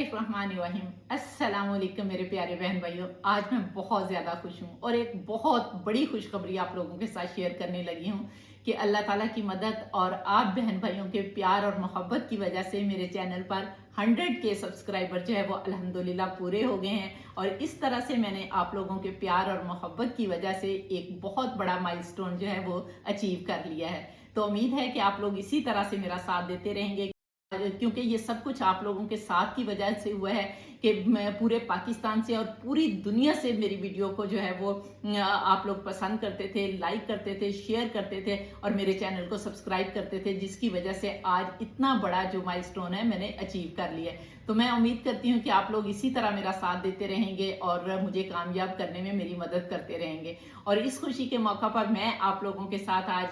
बिस्मिल्लाहिर्रहमानिर्रहीम। अस्सलाम वालेकुम मेरे प्यारे बहन भाइयों। आज मैं बहुत ज़्यादा खुश हूँ और एक बहुत बड़ी खुशखबरी आप लोगों के साथ शेयर करने लगी हूँ कि अल्लाह ताला की मदद और आप बहन भाइयों के प्यार और मोहब्बत की वजह से मेरे चैनल पर 100 के सब्सक्राइबर जो है वो अल्हम्दुलिल्लाह पूरे हो गए हैं। और इस तरह से मैंने आप लोगों के प्यार और मोहब्बत की वजह से एक बहुत बड़ा माइलस्टोन जो है वो अचीव कर लिया है। तो उम्मीद है कि आप लोग इसी तरह से मेरा साथ देते रहेंगे, क्योंकि ये सब कुछ आप लोगों के साथ की वजह से हुआ है कि मैं पूरे पाकिस्तान से और पूरी दुनिया से मेरी वीडियो को जो है वो आप लोग पसंद करते थे, लाइक करते थे, शेयर करते थे और मेरे चैनल को सब्सक्राइब करते थे, जिसकी वजह से आज इतना बड़ा जो माइलस्टोन है मैंने अचीव कर लिया है। तो मैं उम्मीद करती हूँ कि आप लोग इसी तरह मेरा साथ देते रहेंगे और मुझे कामयाब करने में मेरी मदद करते रहेंगे। और इस खुशी के मौका पर मैं आप लोगों के साथ आज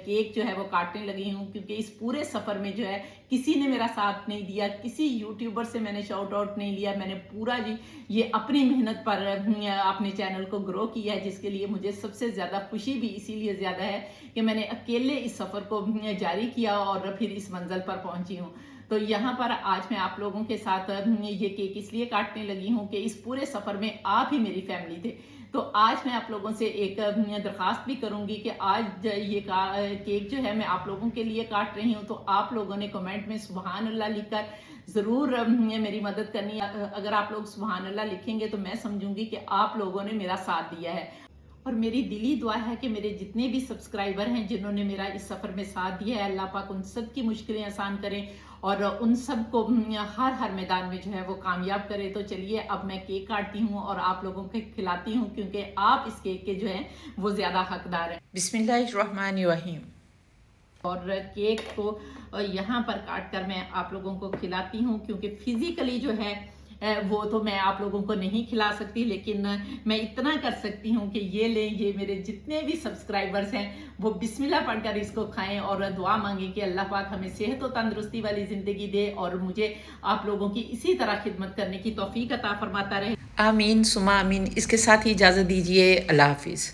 केक जो है वो काटने लगी हूँ, क्योंकि इस पूरे सफ़र में जो है किसी ने मेरा साथ नहीं दिया, किसी यूट्यूबर से मैंने शाउट आउट नहीं लिया। मैंने पूरा जी ये अपनी मेहनत पर अपने चैनल को ग्रो किया है, जिसके लिए मुझे सबसे ज़्यादा खुशी भी इसीलिए ज़्यादा है कि मैंने अकेले इस सफ़र को जारी किया और फिर इस मंजिल पर पहुंची हूँ। तो यहाँ पर आज मैं आप लोगों के साथ ये केक इसलिए काटने लगी हूँ कि इस पूरे सफ़र में आप ही मेरी फैमिली थे। तो आज मैं आप लोगों से एक दरख्वास्त भी करूंगी कि आज ये केक जो है मैं आप लोगों के लिए काट रही हूँ, तो आप लोगों ने कमेंट में सुभान अल्लाह लिखकर ज़रूर मेरी मदद करनी है। अगर आप लोग सुभान अल्लाह लिखेंगे तो मैं समझूंगी कि आप लोगों ने मेरा साथ दिया है। और मेरी दिली दुआ है कि मेरे जितने भी सब्सक्राइबर हैं जिन्होंने मेरा इस सफ़र में साथ दिया है, अल्लाह पाक उन सब की मुश्किलें आसान करें और उन सब को हर मैदान में जो है वो कामयाब करे। तो चलिए अब मैं केक काटती हूँ और आप लोगों को खिलाती हूँ, क्योंकि आप इस केक के जो हैं वो ज़्यादा हकदार हैं। बिस्मिल्लाहिर्रहमानिर्रहीम। और केक को यहाँ पर काट कर मैं आप लोगों को खिलाती हूँ, क्योंकि फिजिकली जो है वो तो मैं आप लोगों को नहीं खिला सकती, लेकिन मैं इतना कर सकती हूँ कि ये लें, ये मेरे जितने भी सब्सक्राइबर्स हैं वो बिस्मिल्लाह पढ़कर इसको खाएं और दुआ मांगें कि अल्लाह पाक हमें सेहत और तंदुरुस्ती वाली ज़िंदगी दे और मुझे आप लोगों की इसी तरह खिदमत करने की तौफीक अता फरमाता रहे। आमीन सुमा आमीन। इसके साथ ही इजाज़त दीजिए। अल्लाह हाफिज़।